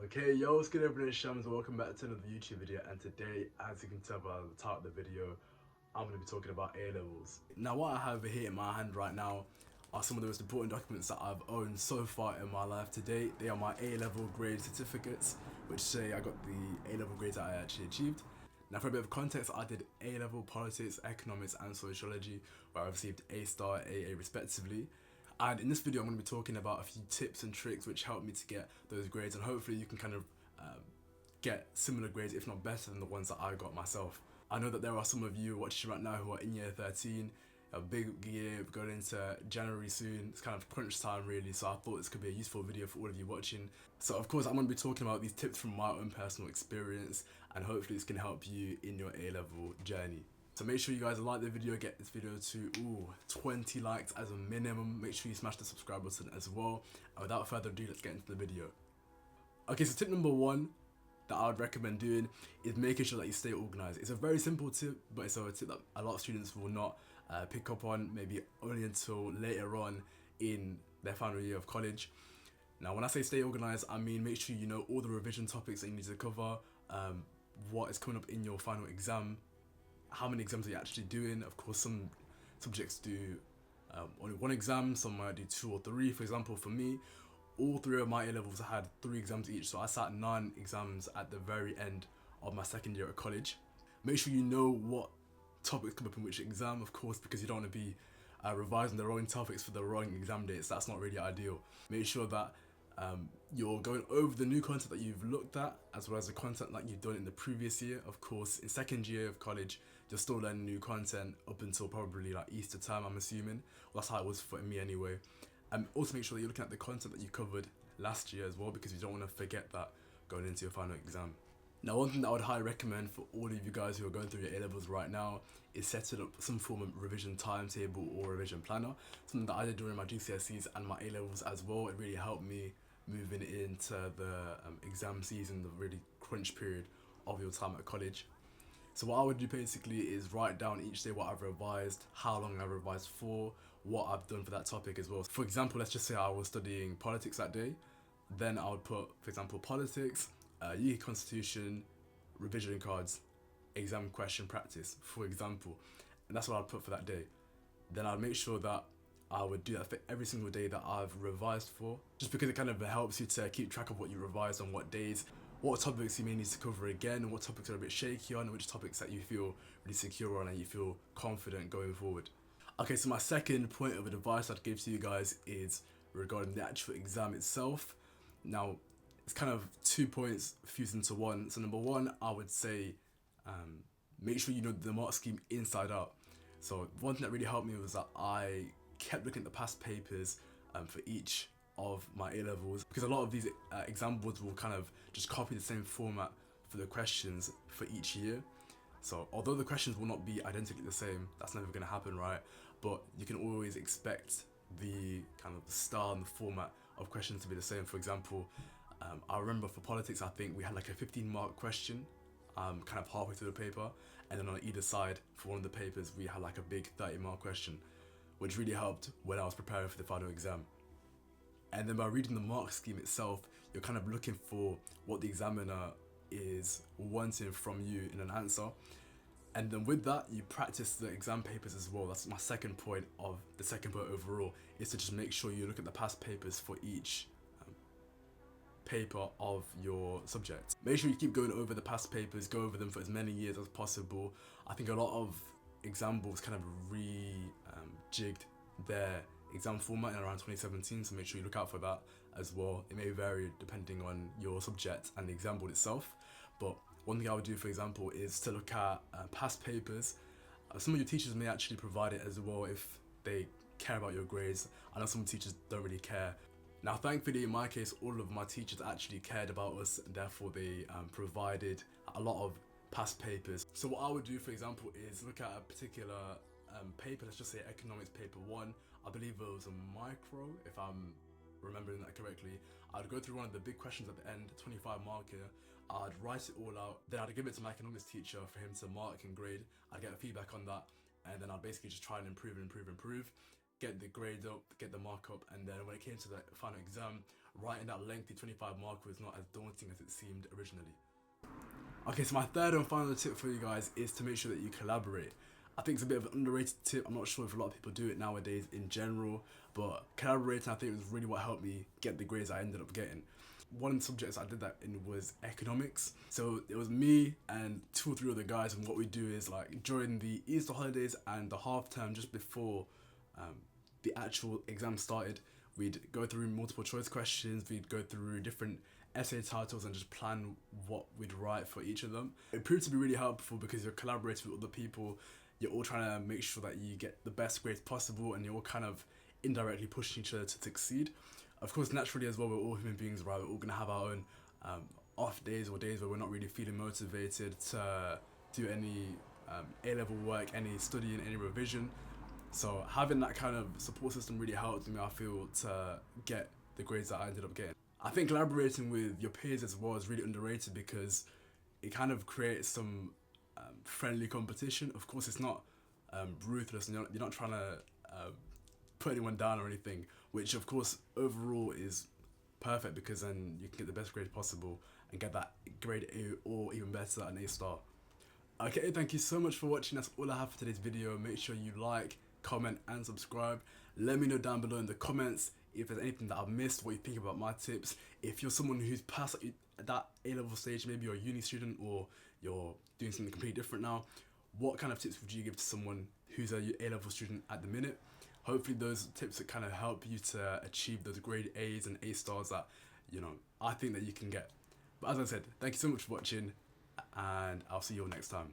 Okay, yo, what's good everyone, it's Shams, welcome back to another YouTube video, and today, as you can tell by the title of the video, I'm going to be talking about A-levels. Now what I have here in my hand right now are some of the most important documents that I've owned so far in my life to date. They are my A-level grade certificates, which say I got the A-level grades that I actually achieved. Now for a bit of context, I did A-level politics, economics and sociology, where I received A star, AA respectively. And in this video I'm going to be talking about a few tips and tricks which helped me to get those grades, and hopefully you can kind of get similar grades, if not better than the ones that I got myself. I know that there are some of you watching right now who are in year 13, a big year going into January soon. It's kind of crunch time really, so I thought this could be a useful video for all of you watching. So of course I'm going to be talking about these tips from my own personal experience, and hopefully this can help you in your A-level journey. So make sure you guys like the video, get this video to 20 likes as a minimum. Make sure you smash the subscribe button as well. And without further ado, let's get into the video. Okay, so tip number one that I would recommend doing is making sure that you stay organized. It's a very simple tip, but it's a tip that a lot of students will not pick up on, maybe only until later on in their final year of college. Now, when I say stay organized, I mean make sure you know all the revision topics that you need to cover, what is coming up in your final exam, how many exams are you actually doing. Of course, some subjects do only one exam, some might do 2 or 3. For example, for me, all 3 of my A-levels had 3 exams each, so I sat 9 exams at the very end of my second year at college. Make sure you know what topics come up in which exam, of course, because you don't want to be revising the wrong topics for the wrong exam dates. That's not really ideal. Make sure that you're going over the new content that you've looked at, as well as the content that you've done in the previous year. Of course, in second year of college, you're still learning new content up until probably like Easter time, I'm assuming. Well, that's how it was for me anyway. And also make sure that you're looking at the content that you covered last year as well, because you don't want to forget that going into your final exam. Now, one thing that I would highly recommend for all of you guys who are going through your A-levels right now is setting up some form of revision timetable or revision planner. Something that I did during my GCSEs and my A-levels as well. It really helped me moving into the exam season, the really crunch period of your time at college. So what I would do basically is write down each day what I've revised, how long I've revised for, what I've done for that topic as well. For example, let's just say I was studying politics that day, then I would put, for example, politics, UK Constitution, revision cards, exam question practice, for example. And that's what I'd put for that day. Then I'd make sure that I would do that for every single day that I've revised for, just because it kind of helps you to keep track of what you revised on what days, what topics you may need to cover again, what topics are a bit shaky on, and which topics that you feel really secure on and you feel confident going forward. Okay, so my second point of advice I'd give to you guys is regarding the actual exam itself. Now, it's kind of 2 points fused into one. So number one, I would say make sure you know the mark scheme inside out. So one thing that really helped me was that I kept looking at the past papers for each of my A-levels, because a lot of these exam boards will kind of just copy the same format for the questions for each year. So although the questions will not be identically the same, that's never going to happen, right? But you can always expect the kind of style and the format of questions to be the same. For example, I remember for politics, I think we had like a 15-mark question kind of halfway through the paper, and then on either side for one of the papers we had like a big 30-mark question, which really helped when I was preparing for the final exam. And then by reading the mark scheme itself, you're kind of looking for what the examiner is wanting from you in an answer. And then with that, you practice the exam papers as well. That's my second point of the second point overall, is to just make sure you look at the past papers for each paper of your subject. Make sure you keep going over the past papers, go over them for as many years as possible. I think a lot of exam boards kind of jigged their exam format in around 2017, so make sure you look out for that as well. It may vary depending on your subject and the exam board itself, but one thing I would do, for example, is to look at past papers. Some of your teachers may actually provide it as well if they care about your grades. I know some teachers don't really care. Now, thankfully, in my case, all of my teachers actually cared about us, and therefore they provided a lot of past papers. So what I would do, for example, is look at a particular paper, let's just say economics paper 1. I believe it was a micro, if I'm remembering that correctly. I'd go through one of the big questions at the end, 25 marker. I'd write it all out, then I'd give it to my economics teacher for him to mark and grade. I'd get feedback on that, and then I'd basically just try and improve. get the grade up, get the mark up, and then when it came to the final exam, writing that lengthy 25 mark was not as daunting as it seemed originally. Okay, so my third and final tip for you guys is to make sure that you collaborate. I think it's a bit of an underrated tip. I'm not sure if a lot of people do it nowadays in general, but collaborating I think was really what helped me get the grades I ended up getting. One of the subjects I did that in was economics. So it was me and 2 or 3 other guys, and what we do is like during the Easter holidays and the half term just before the actual exam started, we'd go through multiple choice questions, we'd go through different essay titles and just plan what we'd write for each of them. It proved to be really helpful because you're collaborating with other people, you're all trying to make sure that you get the best grades possible, and you're all kind of indirectly pushing each other to succeed. Of course, naturally as well, we're all human beings, right? We're all gonna have our own off days or days where we're not really feeling motivated to do any A-level work, any studying, any revision. So having that kind of support system really helped me, I feel, to get the grades that I ended up getting. I think collaborating with your peers as well is really underrated because it kind of creates some friendly competition. Of course, it's not ruthless, and you're not trying to put anyone down or anything, which of course overall is perfect because then you can get the best grade possible and get that grade A or even better, an A star. Okay, thank you so much for watching. That's all I have for today's video. Make sure you like, comment and subscribe. Let me know down below in the comments if there's anything that I've missed, what you think about my tips. If you're someone who's past that A-level stage, maybe you're a uni student or you're doing something completely different now, what kind of tips would you give to someone who's a A-level student at the minute? Hopefully those tips that kind of help you to achieve those grade A's and A stars that, you know, I think that you can get. But as I said, thank you so much for watching, and I'll see you all next time.